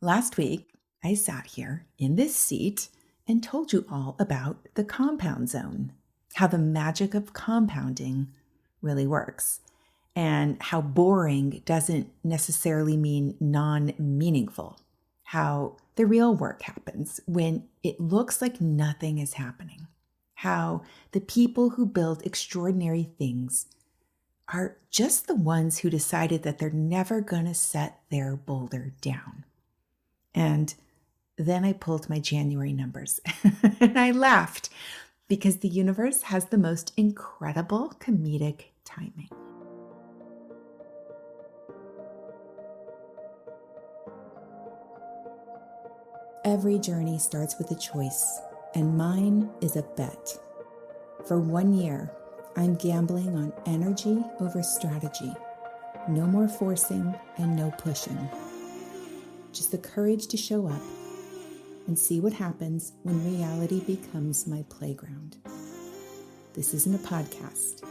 Last week, I sat here in this seat and told you all about the compound zone, how the magic of compounding really works, and how boring doesn't necessarily mean non-meaningful, how the real work happens when it looks like nothing is happening, how the people who build extraordinary things are just the ones who decided that they're never going to set their boulder down. And then I pulled my January numbers and I laughed because the universe has the most incredible comedic timing. Every journey starts with a choice, and mine is a bet. For 1 year, I'm gambling on energy over strategy. No more forcing and no pushing. Just the courage to show up and see what happens when reality becomes my playground. This isn't a podcast.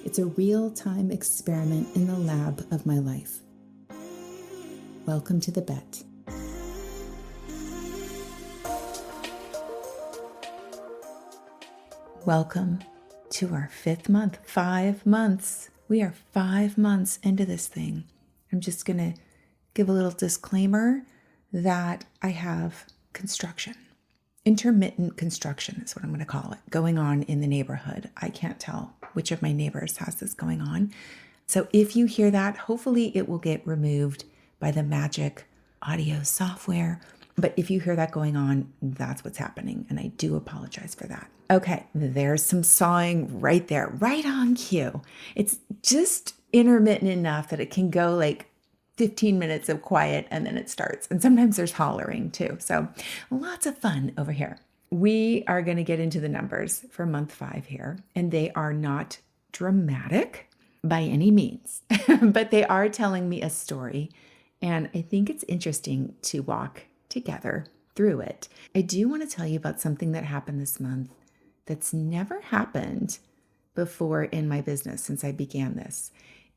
It's a real-time experiment in the lab of my life. Welcome to the bet. Welcome to our 5th month. 5 months. We are 5 months into this thing. I'm just going to give a little disclaimer that I have construction. Intermittent construction is what I'm going to call it, going on in the neighborhood. I can't tell which of my neighbors has this going on. So if you hear that, hopefully it will get removed by the magic audio software. But if you hear that going on, that's what's happening. And I do apologize for that. Okay, there's some sawing right there, right on cue. It's just intermittent enough that it can go like 15 minutes of quiet and then it starts. And sometimes there's hollering too. So lots of fun over here. We are going to get into the numbers for month 5 here, and they are not dramatic by any means, but they are telling me a story. And I think it's interesting to walk together through it. I do want to tell you about something that happened this month that's never happened before in my business since I began this.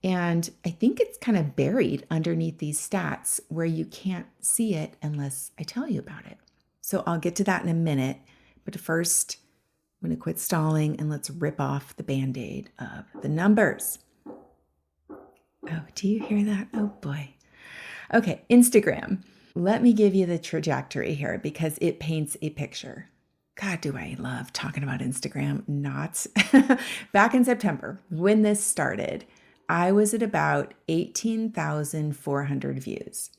And I think it's kind of buried underneath these stats where you can't see it unless I tell you about it. So I'll get to that in a minute. But first, I'm going to quit stalling and let's rip off the Band-Aid of the numbers. Oh, do you hear that? Oh boy. Okay, Instagram. Let me give you the trajectory here because it paints a picture. God, do I love talking about Instagram. Not. Back in September, when this started, I was at about 18,400 views.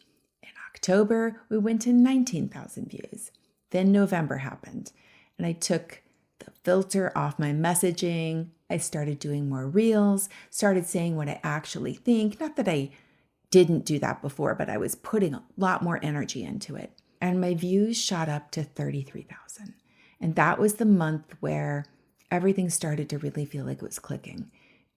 In October, we went to 19,000 views. Then November happened, and I took the filter off my messaging. I started doing more reels, started saying what I actually think. Not that I didn't do that before, but I was putting a lot more energy into it. And my views shot up to 33,000. And that was the month where everything started to really feel like it was clicking.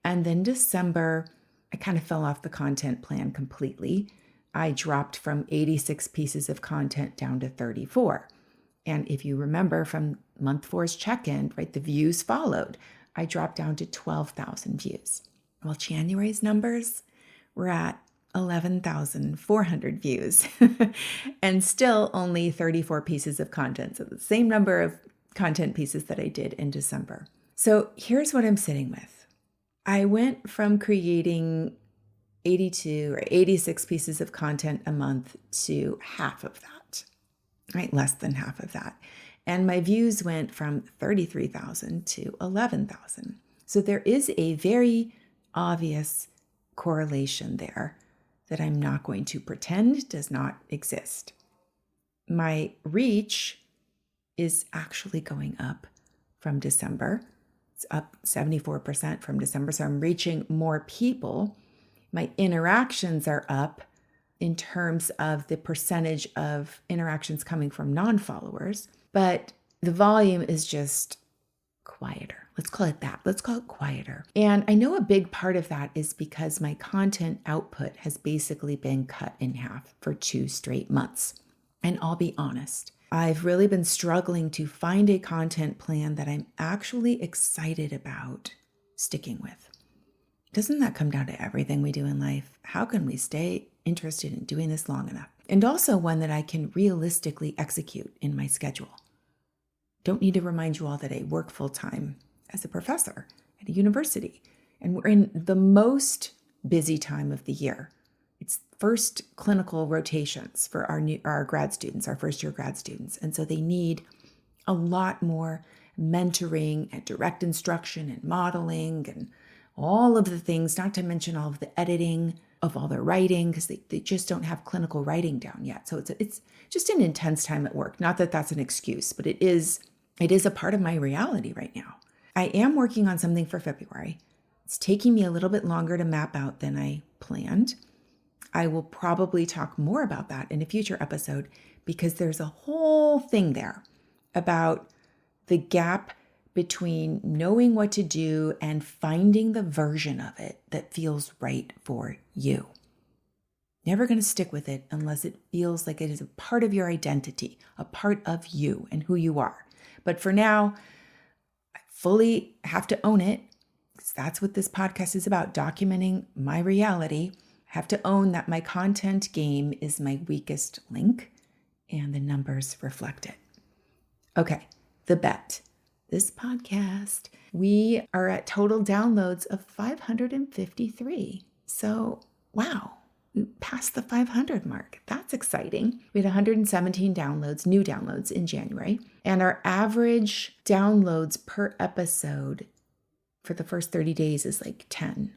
And then December, I kind of fell off the content plan completely. I dropped from 86 pieces of content down to 34. And if you remember from month 4's check-in, right, the views followed. I dropped down to 12,000 views. Well, January's numbers were at 11,400 views and still only 34 pieces of content. So the same number of content pieces that I did in December. So here's what I'm sitting with. I went from creating 82 or 86 pieces of content a month to half of that, right? Less than half of that. And my views went from 33,000 to 11,000. So there is a very obvious correlation there that I'm not going to pretend does not exist. My reach is actually going up from December. It's up 74% from December. So I'm reaching more people. My interactions are up in terms of the percentage of interactions coming from non-followers, but the volume is just quieter. Let's call it that. Let's call it quieter. And I know a big part of that is because my content output has basically been cut in half for 2 straight months. And I'll be honest, I've really been struggling to find a content plan that I'm actually excited about sticking with. Doesn't that come down to everything we do in life? How can we stay interested in doing this long enough? and also one that I can realistically execute in my schedule. Don't need to remind you all that I work full-time as a professor at a university, and we're in the most busy time of the year. It's first clinical rotations for our grad students, our first-year grad students, and so they need a lot more mentoring and direct instruction and modeling and all of the things, not to mention all of the editing of all their writing, because they just don't have clinical writing down yet. So it's just an intense time at work. Not that that's an excuse, but it is a part of my reality right now. I am working on something for February. It's taking me a little bit longer to map out than I planned. I will probably talk more about that in a future episode because there's a whole thing there about the gap between knowing what to do and finding the version of it that feels right for you. Never going to stick with it unless it feels like it is a part of your identity, a part of you and who you are. But for now, I fully have to own it because that's what this podcast is about, documenting my reality. I have to own that my content game is my weakest link and the numbers reflect it. Okay, the bet. This podcast, we are at total downloads of 553. So, wow, we passed the 500 mark. That's exciting. We had 117 downloads, new downloads in January. And our average downloads per episode for the first 30 days is like 10.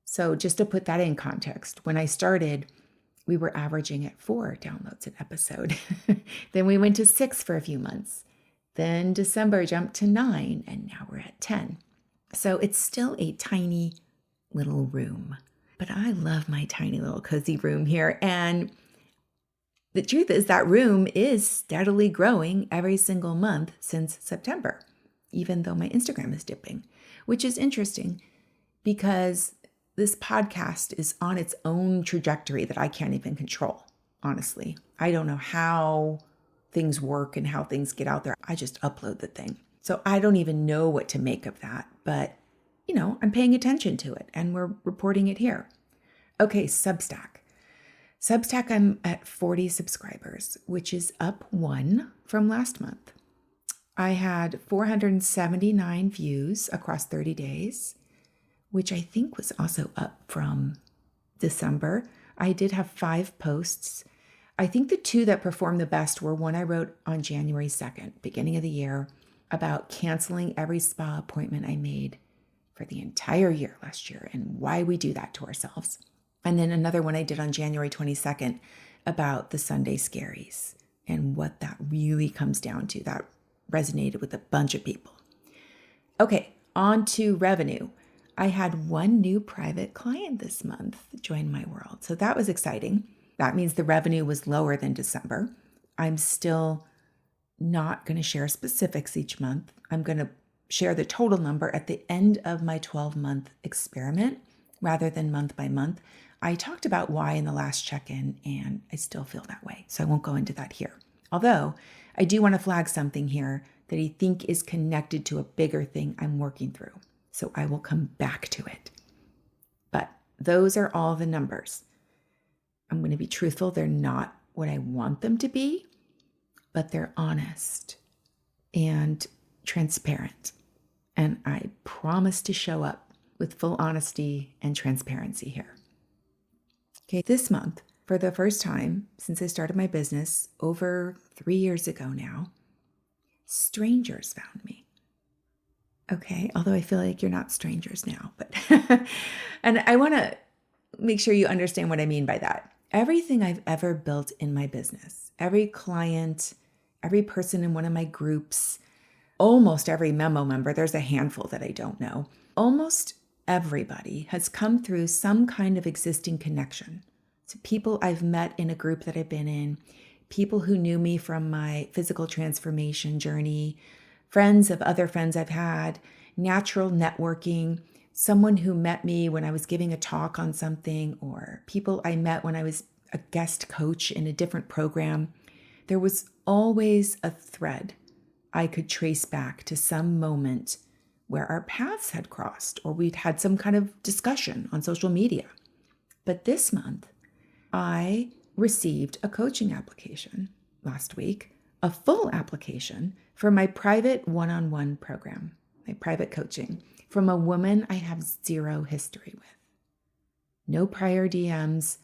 So just to put that in context, when I started, we were averaging at 4 downloads an episode. Then we went to 6 for a few months. Then December jumped to 9, and now we're at 10. So it's still a tiny little room. But I love my tiny little cozy room here. And the truth is that room is steadily growing every single month since September, even though my Instagram is dipping, which is interesting because this podcast is on its own trajectory that I can't even control, honestly. I don't know how things work and how things get out there. I just upload the thing. So I don't even know what to make of that, but I'm paying attention to it and we're reporting it here. Okay, Substack. Substack, I'm at 40 subscribers, which is up 1 from last month. I had 479 views across 30 days, which I think was also up from December. I did have 5 posts. I think the 2 that performed the best were one I wrote on January 2nd, beginning of the year, about canceling every spa appointment I made for the entire year last year and why we do that to ourselves. And then another one I did on January 22nd about the Sunday scaries and what that really comes down to. That resonated with a bunch of people. Okay, on to revenue. I had 1 new private client this month join my world. So that was exciting. That means the revenue was lower than December. I'm still not going to share specifics each month. I'm going to share the total number at the end of my 12-month experiment rather than month by month. I talked about why in the last check-in, and I still feel that way, so I won't go into that here. Although I do want to flag something here that I think is connected to a bigger thing I'm working through, so I will come back to it. But those are all the numbers. I'm going to be truthful. They're not what I want them to be, but they're honest and transparent. And I promise to show up with full honesty and transparency here. Okay, this month, for the first time since I started my business over 3 years ago now, strangers found me. Okay, although I feel like you're not strangers now, but and I want to make sure you understand what I mean by that. Everything I've ever built in my business, every client, every person in one of my groups, almost every memo member, there's a handful that I don't know, almost everybody has come through some kind of existing connection. So people I've met in a group that I've been in, people who knew me from my physical transformation journey, friends of other friends I've had, natural networking, someone who met me when I was giving a talk on something, or people I met when I was a guest coach in a different program. There was always a thread I could trace back to some moment where our paths had crossed or we'd had some kind of discussion on social media. But this month, I received a coaching application last week, a full application for my private one-on-one program, my private coaching, from a woman I have zero history with. No prior DMs,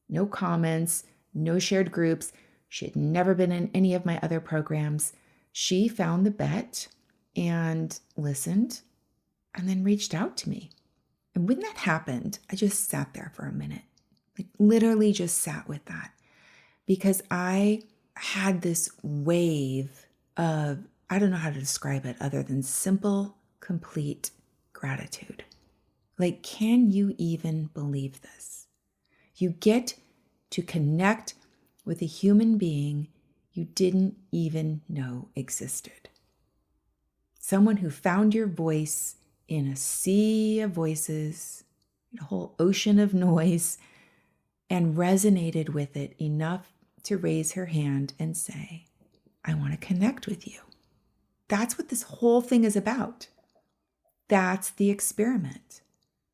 no comments, no shared groups. She had never been in any of my other programs. She found the bet and listened and then reached out to me. And when that happened, I just sat there for a minute, like literally just sat with that, because I had this wave of, I don't know how to describe it other than simple, complete gratitude. Like, can you even believe this? You get to connect with a human being you didn't even know existed. Someone who found your voice in a sea of voices, a whole ocean of noise, and resonated with it enough to raise her hand and say, I want to connect with you. That's what this whole thing is about. That's the experiment.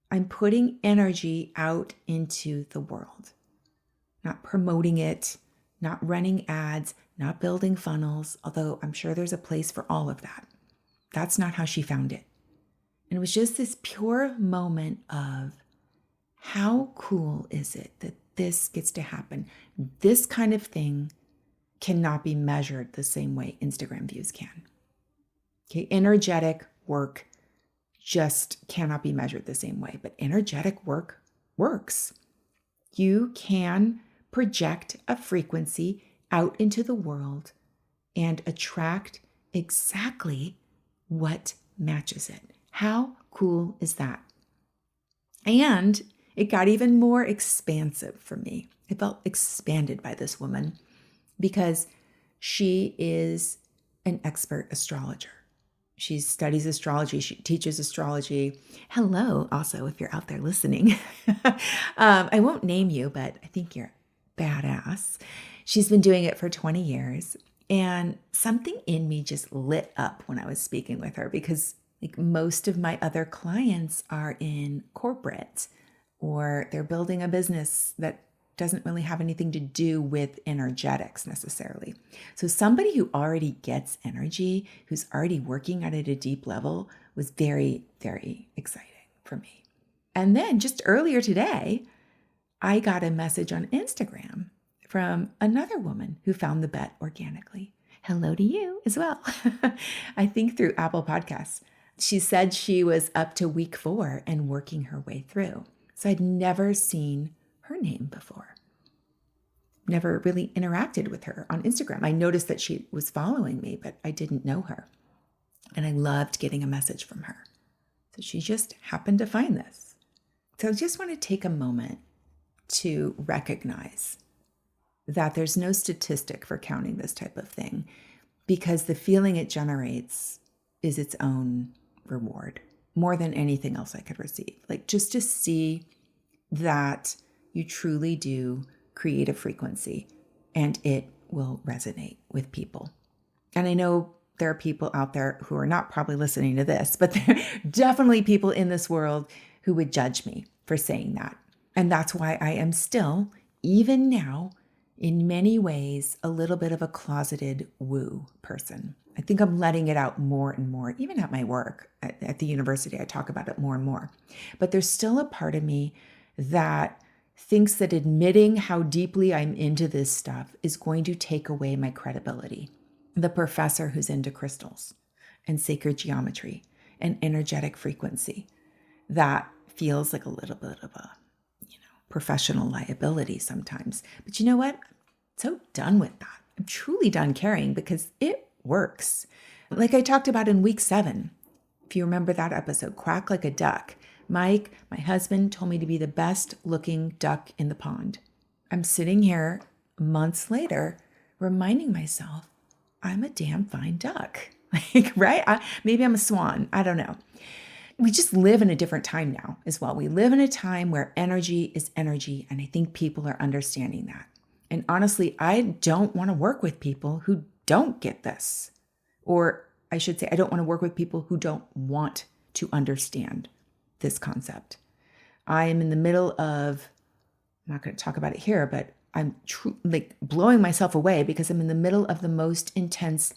I'm putting energy out into the world, not promoting it, not running ads, not building funnels, although I'm sure there's a place for all of that. That's not how she found it. And it was just this pure moment of, how cool is it that this gets to happen? This kind of thing cannot be measured the same way Instagram views can. Okay, energetic work just cannot be measured the same way, but energetic work works. You can project a frequency out into the world and attract exactly what matches it. How cool is that? And it got even more expansive for me. I felt expanded by this woman because she is an expert astrologer. She studies astrology. She teaches astrology. Hello, also, if you're out there listening. I won't name you, but I think you're badass. She's been doing it for 20 years. And something in me just lit up when I was speaking with her, because like most of my other clients are in corporate, or they're building a business that doesn't really have anything to do with energetics necessarily. So somebody who already gets energy, who's already working at it at a deep level, was very, very exciting for me. And then just earlier today, I got a message on Instagram from another woman who found the bet organically. Hello to you as well. I think through Apple Podcasts. She said she was up to week 4 and working her way through. So I'd never seen her name before. Never really interacted with her on Instagram. I noticed that she was following me, but I didn't know her. And I loved getting a message from her. So she just happened to find this. So I just want to take a moment to recognize that there's no statistic for counting this type of thing, because the feeling it generates is its own reward, more than anything else I could receive. Like, just to see that you truly do create a frequency and it will resonate with people. And I know there are people out there who are not probably listening to this, but there are definitely people in this world who would judge me for saying that. And that's why I am still, even now, in many ways, a little bit of a closeted woo person. I think I'm letting it out more and more, even at my work at the university. I talk about it more and more. But there's still a part of me that thinks that admitting how deeply I'm into this stuff is going to take away my credibility. The professor who's into crystals and sacred geometry and energetic frequency, that feels like a little bit of a professional liability sometimes. But you know what? I'm so done with that. I'm truly done caring, because it works. Like I talked about in week 7, if you remember that episode, Quack Like a Duck. Mike, my husband, told me to be the best looking duck in the pond. I'm sitting here months later reminding myself I'm a damn fine duck. Like, right? Maybe I'm a swan. I don't know. We just live in a different time now as well. We live in a time where energy is energy, and I think people are understanding that. And honestly, I don't want to work with people who don't get this. Or I should say, I don't want to work with people who don't want to understand this concept. I am in the middle of, I'm not going to talk about it here, but I'm like blowing myself away because I'm in the middle of the most intense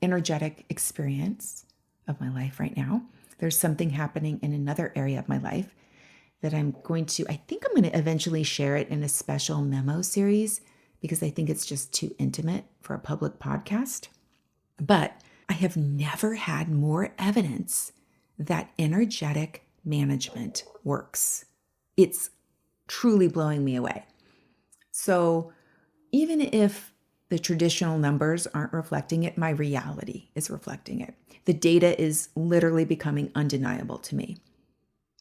energetic experience of my life right now. There's something happening in another area of my life that I think I'm going to eventually share it in a special memo series because I think it's just too intimate for a public podcast. But I have never had more evidence that energetic management works. It's truly blowing me away. So even if the traditional numbers aren't reflecting it, my reality is reflecting it. The data is literally becoming undeniable to me.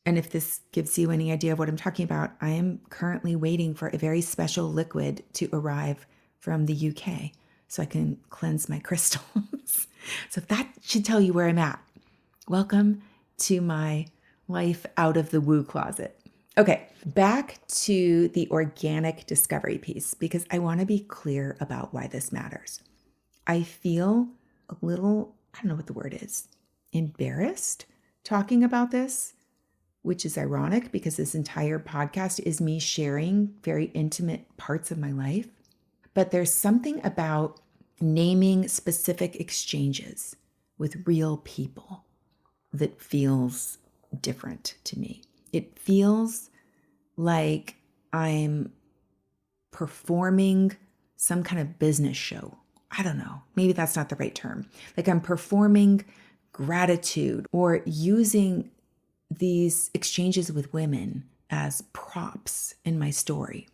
And if this gives you any idea of what I'm talking about, I am currently waiting for a very special liquid to arrive from the UK so I can cleanse my crystals. So that should tell you where I'm at. Welcome to my life out of the woo closet. Okay, back to the organic discovery piece, because I want to be clear about why this matters. I feel a little, I don't know what the word is, embarrassed talking about this, which is ironic because this entire podcast is me sharing very intimate parts of my life. But there's something about naming specific exchanges with real people that feels different to me. It feels like I'm performing some kind of business show. I don't know. Maybe that's not the right term. Like I'm performing gratitude or using these exchanges with women as props in my story.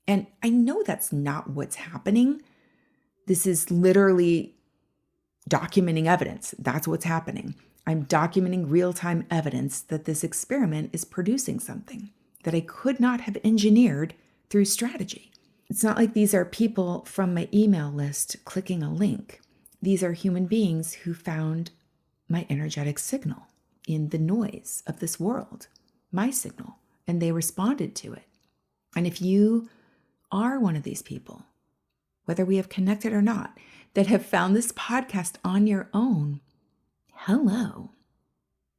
And I know that's not what's happening. This is literally documenting evidence. That's what's happening. I'm documenting real-time evidence that this experiment is producing something that I could not have engineered through strategy. It's not like these are people from my email list clicking a link. These are human beings who found my energetic signal in the noise of this world, my signal, and they responded to it. And if you are one of these people, whether we have connected or not, that have found this podcast on your own, hello,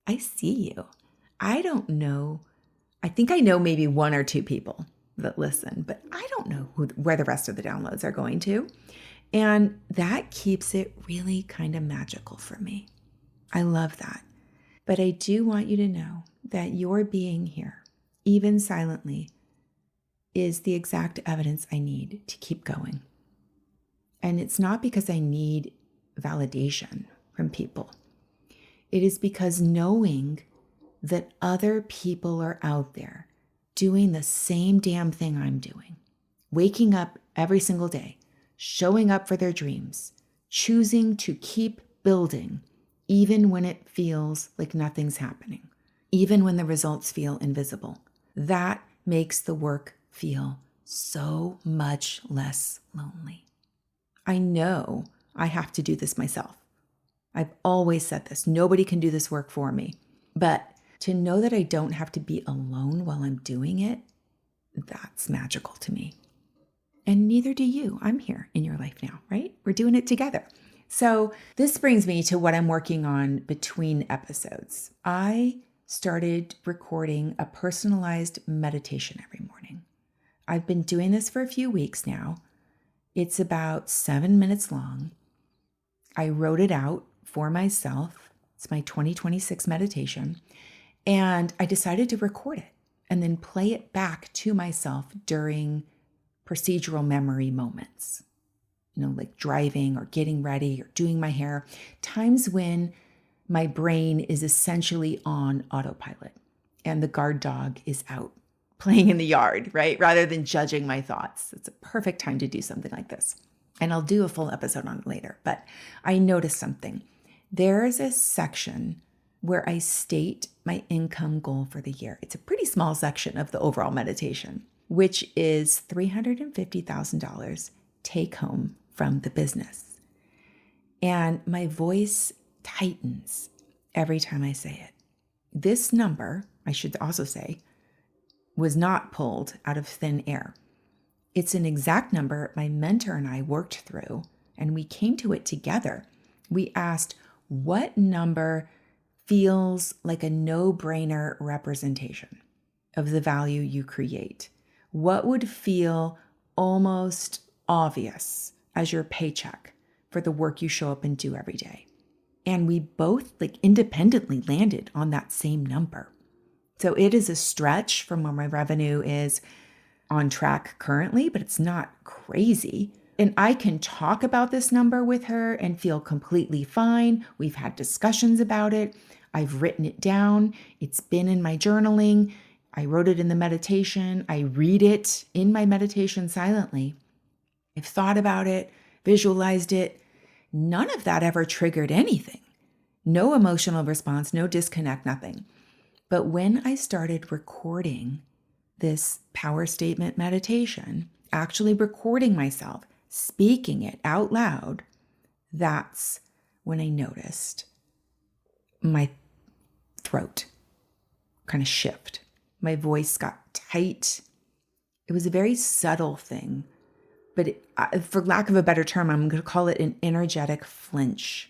I see you. I don't know. I think I know maybe one or two people that listen, but I don't know where the rest of the downloads are going to. And that keeps it really kind of magical for me. I love that. But I do want you to know that your being here, even silently, is the exact evidence I need to keep going. And it's not because I need validation from people. It is because knowing that other people are out there doing the same damn thing I'm doing, waking up every single day, showing up for their dreams, choosing to keep building, even when it feels like nothing's happening, even when the results feel invisible. That makes the work feel so much less lonely. I know I have to do this myself. I've always said this. Nobody can do this work for me. But to know that I don't have to be alone while I'm doing it, that's magical to me. And neither do you. I'm here in your life now, right? We're doing it together. So this brings me to what I'm working on between episodes. I started recording a personalized meditation every morning. I've been doing this for a few weeks now. It's about 7 minutes long. I wrote it out for myself. It's my 2026 meditation. And I decided to record it and then play it back to myself during procedural memory moments. Like driving or getting ready or doing my hair, times when my brain is essentially on autopilot and the guard dog is out playing in the yard, right? Rather than judging my thoughts. It's a perfect time to do something like this. And I'll do a full episode on it later, but I noticed something. There's a section where I state my income goal for the year. It's a pretty small section of the overall meditation, which is $350,000 take home from the business. And my voice tightens every time I say it. This number, I should also say, was not pulled out of thin air. It's an exact number my mentor and I worked through, and we came to it together. We asked, what number feels like a no-brainer representation of the value you create? What would feel almost obvious as your paycheck for the work you show up and do every day. And we both independently landed on that same number. So it is a stretch from where my revenue is on track currently, but it's not crazy. And I can talk about this number with her and feel completely fine. We've had discussions about it. I've written it down. It's been in my journaling. I wrote it in the meditation. I read it in my meditation silently. I've thought about it, visualized it. None of that ever triggered anything. No emotional response, no disconnect, nothing. But when I started recording this power statement meditation, actually recording myself, speaking it out loud, that's when I noticed my throat kind of shift. My voice got tight. It was a very subtle thing, but for lack of a better term, I'm going to call it an energetic flinch.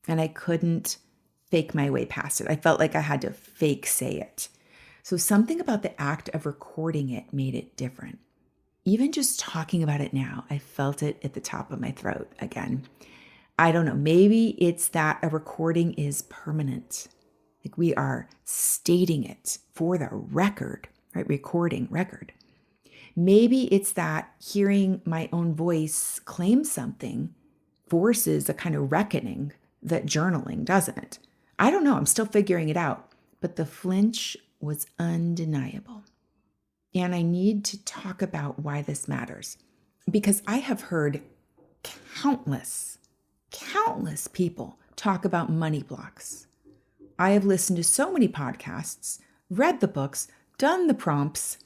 And I couldn't fake my way past it. I felt like I had to fake say it. So something about the act of recording it made it different. Even just talking about it now, I felt it at the top of my throat again. I don't know, maybe it's that a recording is permanent. Like we are stating it for the record, right? Recording record. Maybe it's that hearing my own voice claim something forces a kind of reckoning that journaling doesn't. I don't know, I'm still figuring it out, but the flinch was undeniable. And I need to talk about why this matters, because I have heard countless people talk about money blocks. I have listened to so many podcasts, read the books, done the prompts,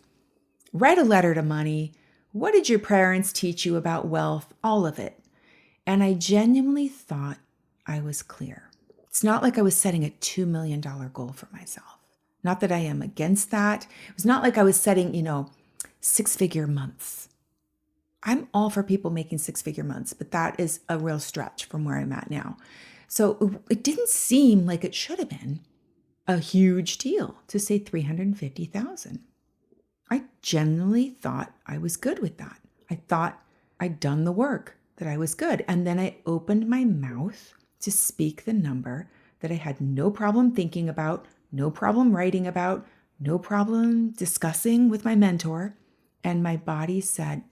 read a letter to money. What did your parents teach you about wealth? All of it. And I genuinely thought I was clear. It's not like I was setting a $2 million goal for myself. Not that I am against that. It was not like I was setting, 6-figure months. I'm all for people making 6-figure months, but that is a real stretch from where I'm at now. So it didn't seem like it should have been a huge deal to say $350,000. I genuinely thought I was good with that. I thought I'd done the work, that I was good. And then I opened my mouth to speak the number that I had no problem thinking about, no problem writing about, no problem discussing with my mentor. And my body said,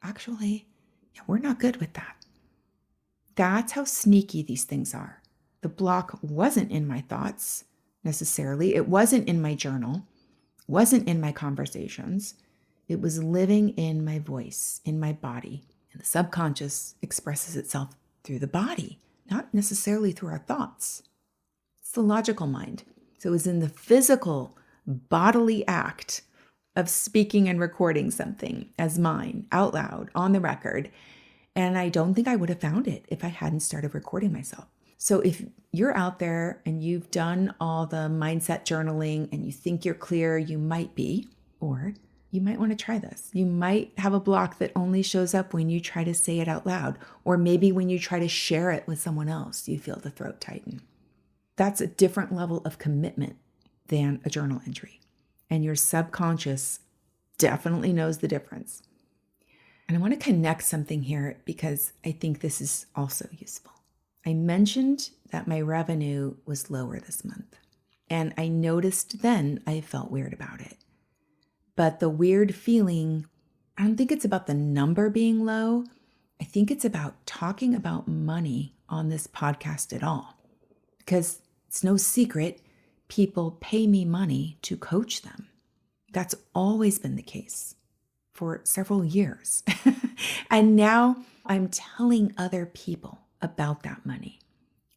actually, yeah, we're not good with that. That's how sneaky these things are. The block wasn't in my thoughts necessarily. It wasn't in my journal, wasn't in my conversations. It was living in my voice, in my body. And the subconscious expresses itself through the body, not necessarily through our thoughts. It's the logical mind. So it was in the physical, bodily act of speaking and recording something as mine, out loud, on the record. And I don't think I would have found it if I hadn't started recording myself. So if you're out there and you've done all the mindset journaling and you think you're clear, you might be, or you might want to try this. You might have a block that only shows up when you try to say it out loud, or maybe when you try to share it with someone else, you feel the throat tighten. That's a different level of commitment than a journal entry. And your subconscious definitely knows the difference. And I want to connect something here because I think this is also useful. I mentioned that my revenue was lower this month, and I noticed then I felt weird about it. But the weird feeling, I don't think it's about the number being low. I think it's about talking about money on this podcast at all. Because it's no secret, people pay me money to coach them. That's always been the case for several years. And now I'm telling other people about that money.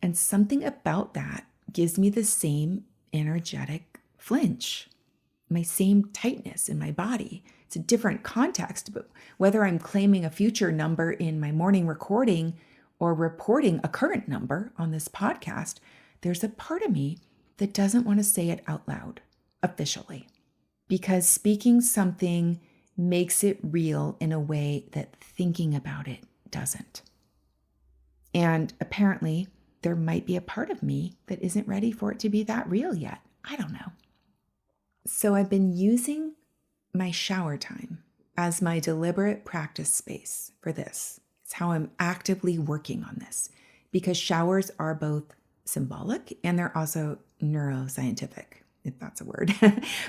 And something about that gives me the same energetic flinch, my same tightness in my body. It's a different context, but whether I'm claiming a future number in my morning recording or reporting a current number on this podcast, there's a part of me that doesn't want to say it out loud officially, because speaking something makes it real in a way that thinking about it doesn't. And apparently, there might be a part of me that isn't ready for it to be that real yet. I don't know. So I've been using my shower time as my deliberate practice space for this. It's how I'm actively working on this, because showers are both symbolic and they're also neuroscientific, if that's a word.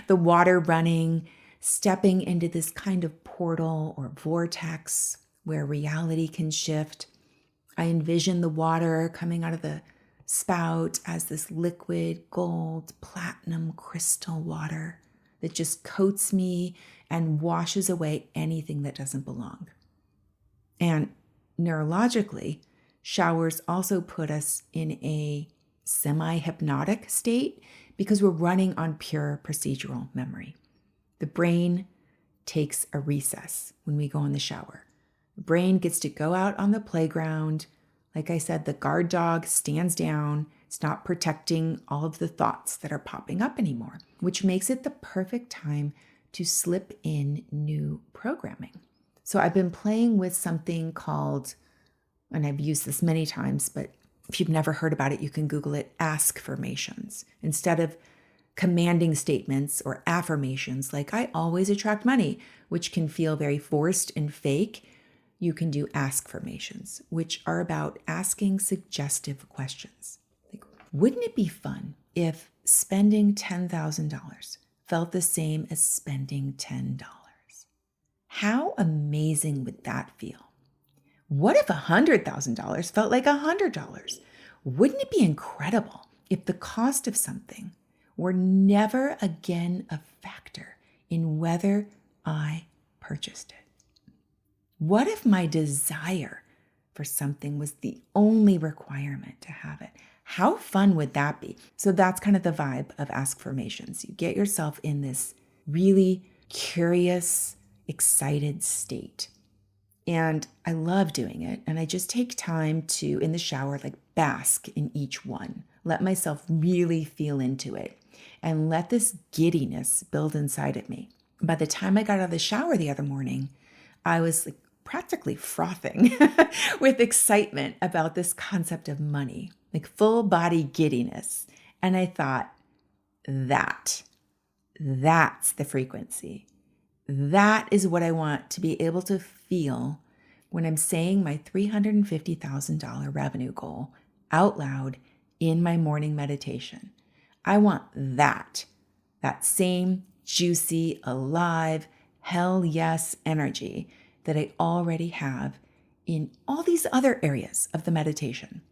The water running, stepping into this kind of portal or vortex where reality can shift. I envision the water coming out of the spout as this liquid gold, platinum crystal water that just coats me and washes away anything that doesn't belong. And neurologically, showers also put us in a semi-hypnotic state because we're running on pure procedural memory. The brain takes a recess when we go in the shower. The brain gets to go out on the playground. Like I said, the guard dog stands down. It's not protecting all of the thoughts that are popping up anymore, which makes it the perfect time to slip in new programming. So I've been playing with something called, and I've used this many times, but if you've never heard about it, you can Google it, ask-formations. Instead of commanding statements or affirmations like, I always attract money, which can feel very forced and fake, you can do ask-formations, which are about asking suggestive questions. Like, wouldn't it be fun if spending $10,000 felt the same as spending $10? How amazing would that feel? What if $100,000 felt like $100? Wouldn't it be incredible if the cost of something were never again a factor in whether I purchased it? What if my desire for something was the only requirement to have it? How fun would that be? So that's kind of the vibe of ask-formations. You get yourself in this really curious, excited state. And I love doing it. And I just take time to, in the shower, like bask in each one. Let myself really feel into it and let this giddiness build inside of me. By the time I got out of the shower the other morning, I was like practically frothing with excitement about this concept of money, like full body giddiness. And I thought, that's the frequency. That is what I want to be able to feel when I'm saying my $350,000 revenue goal out loud in my morning meditation. I want that same juicy, alive, hell yes energy that I already have in all these other areas of the meditation.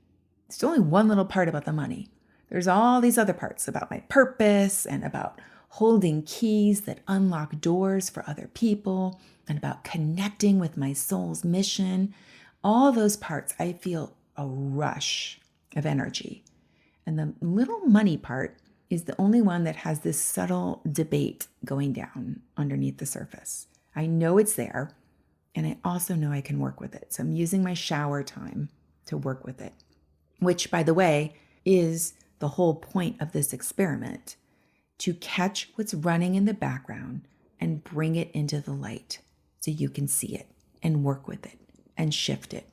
It's only one little part about the money. There's all these other parts about my purpose and about holding keys that unlock doors for other people and about connecting with my soul's mission. All those parts, I feel a rush of energy. And the little money part is the only one that has this subtle debate going down underneath the surface. I know it's there, and I also know I can work with it. So I'm using my shower time to work with it, which, by the way, is the whole point of this experiment, to catch what's running in the background and bring it into the light so you can see it and work with it and shift it.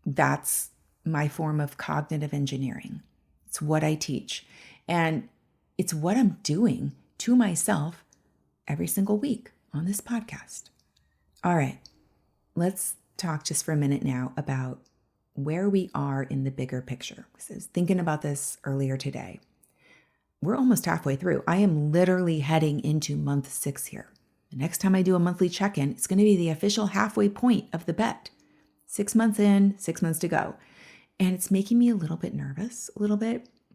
That's my form of cognitive engineering. It's what I teach. And it's what I'm doing to myself every single week on this podcast. All right, let's talk just for a minute now about where we are in the bigger picture. I was thinking about this earlier today. We're almost halfway through. I am literally heading into month 6 here. The next time I do a monthly check-in, it's going to be the official halfway point of the bet. 6 months in, 6 months to go. And it's making me a little bit nervous,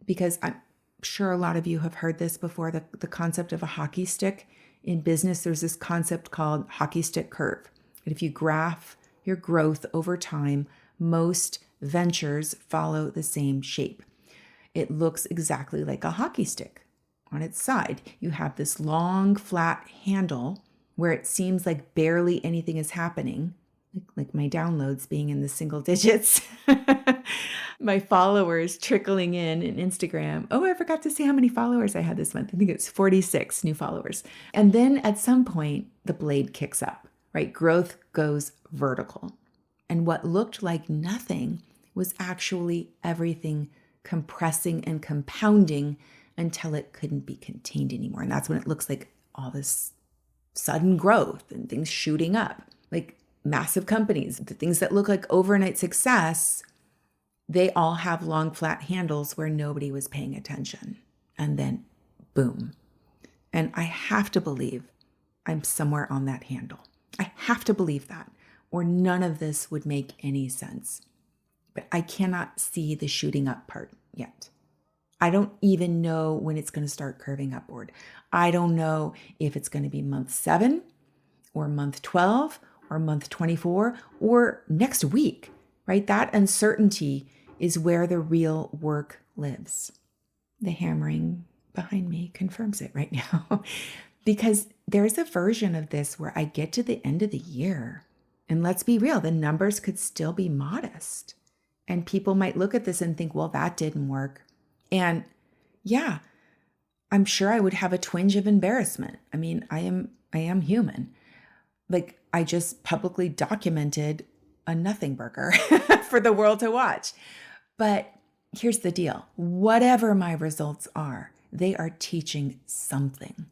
because I'm sure a lot of you have heard this before, the concept of a hockey stick. In business, there's this concept called hockey stick curve. And if you graph your growth over time, most ventures follow the same shape. It looks exactly like a hockey stick. On its side, you have this long, flat handle where it seems like barely anything is happening, like my downloads being in the single digits, my followers trickling in Instagram. Oh, I forgot to say how many followers I had this month. I think it's 46 new followers. And then at some point, the blade kicks up, right? Growth goes vertical. And what looked like nothing was actually everything compressing and compounding until it couldn't be contained anymore. And that's when it looks like all this sudden growth and things shooting up, like massive companies, the things that look like overnight success, they all have long, flat handles where nobody was paying attention. And then boom. And I have to believe I'm somewhere on that handle. I have to believe that, or none of this would make any sense. But I cannot see the shooting up part yet. I don't even know when it's going to start curving upward. I don't know if it's going to be month 7 or month 12 or month 24 or next week, right? That uncertainty is where the real work lives. The hammering behind me confirms it right now because there's a version of this where I get to the end of the year and let's be real, the numbers could still be modest. And people might look at this and think, well, that didn't work. And yeah, I'm sure I would have a twinge of embarrassment. I mean, I am human. Like I just publicly documented a nothing burger for the world to watch. But here's the deal. Whatever my results are, they are teaching something.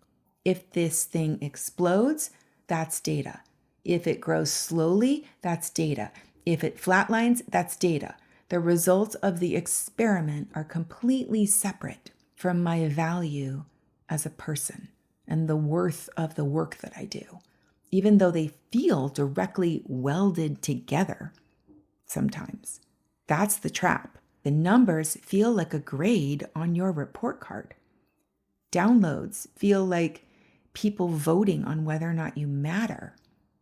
If this thing explodes, that's data. If it grows slowly, that's data. If it flatlines, that's data. The results of the experiment are completely separate from my value as a person and the worth of the work that I do, even though they feel directly welded together sometimes. That's the trap. The numbers feel like a grade on your report card. Downloads feel like people voting on whether or not you matter.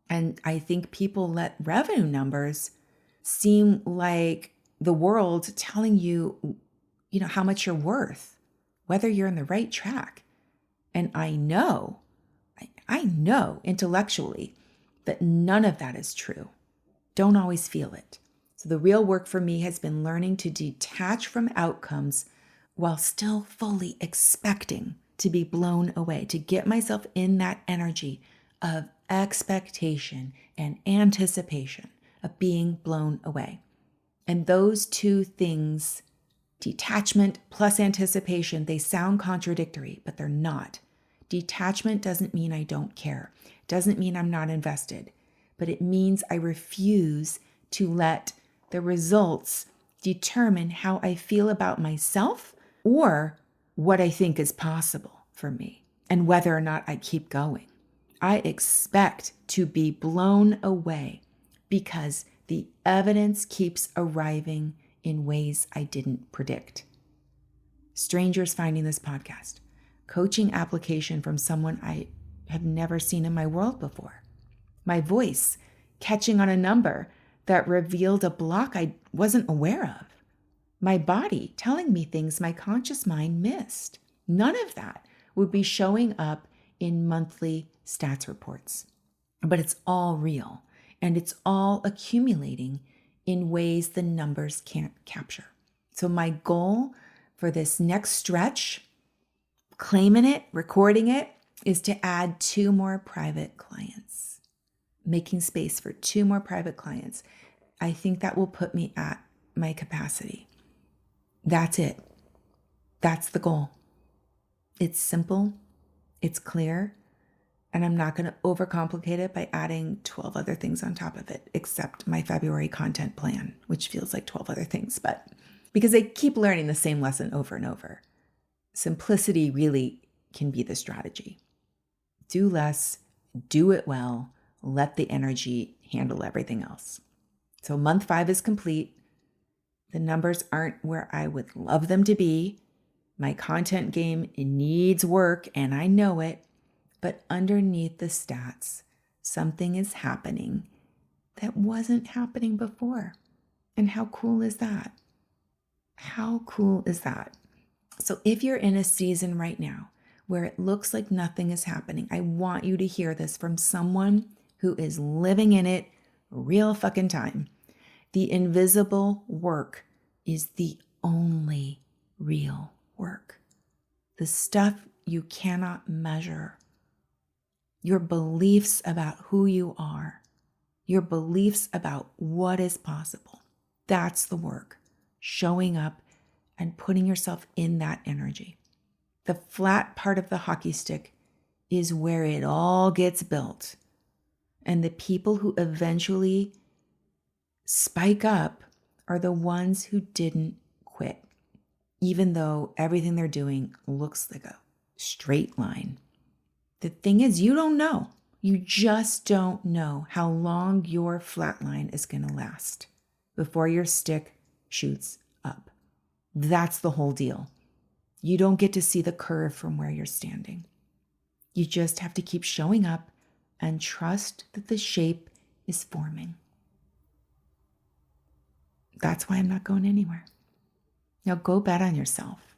And I think people let revenue numbers seem like the world telling you, how much you're worth, whether you're in the right track. And I know intellectually that none of that is true. Don't always feel it. So the real work for me has been learning to detach from outcomes while still fully expecting to be blown away, to get myself in that energy of expectation and anticipation of being blown away. And those two things, detachment plus anticipation, they sound contradictory, but they're not. Detachment doesn't mean I don't care. Doesn't mean I'm not invested, but it means I refuse to let the results determine how I feel about myself or what I think is possible for me and whether or not I keep going. I expect to be blown away because the evidence keeps arriving in ways I didn't predict. Strangers finding this podcast, coaching application from someone I have never seen in my world before. My voice catching on a number that revealed a block I wasn't aware of. My body telling me things my conscious mind missed. None of that would be showing up in monthly stats reports. But it's all real. And it's all accumulating in ways the numbers can't capture. So my goal for this next stretch, claiming it, recording it, is to add 2 more private clients, making space for 2 more private clients. I think that will put me at my capacity. That's it. That's the goal. It's simple. It's clear. And I'm not going to overcomplicate it by adding 12 other things on top of it, except my February content plan, which feels like 12 other things, but because I keep learning the same lesson over and over. Simplicity really can be the strategy. Do less, do it well, let the energy handle everything else. So month 5 is complete. The numbers aren't where I would love them to be. My content game, it needs work, and I know it. But underneath the stats, something is happening that wasn't happening before. And how cool is that? How cool is that? So if you're in a season right now where it looks like nothing is happening, I want you to hear this from someone who is living in it real fucking time. The invisible work is the only real work. The stuff you cannot measure. Your beliefs about who you are, your beliefs about what is possible. That's the work, showing up and putting yourself in that energy. The flat part of the hockey stick is where it all gets built. And the people who eventually spike up are the ones who didn't quit, even though everything they're doing looks like a straight line. The thing is, you don't know. You just don't know how long your flat line is going to last before your stick shoots up. That's the whole deal. You don't get to see the curve from where you're standing. You just have to keep showing up and trust that the shape is forming. That's why I'm not going anywhere. Now go bet on yourself.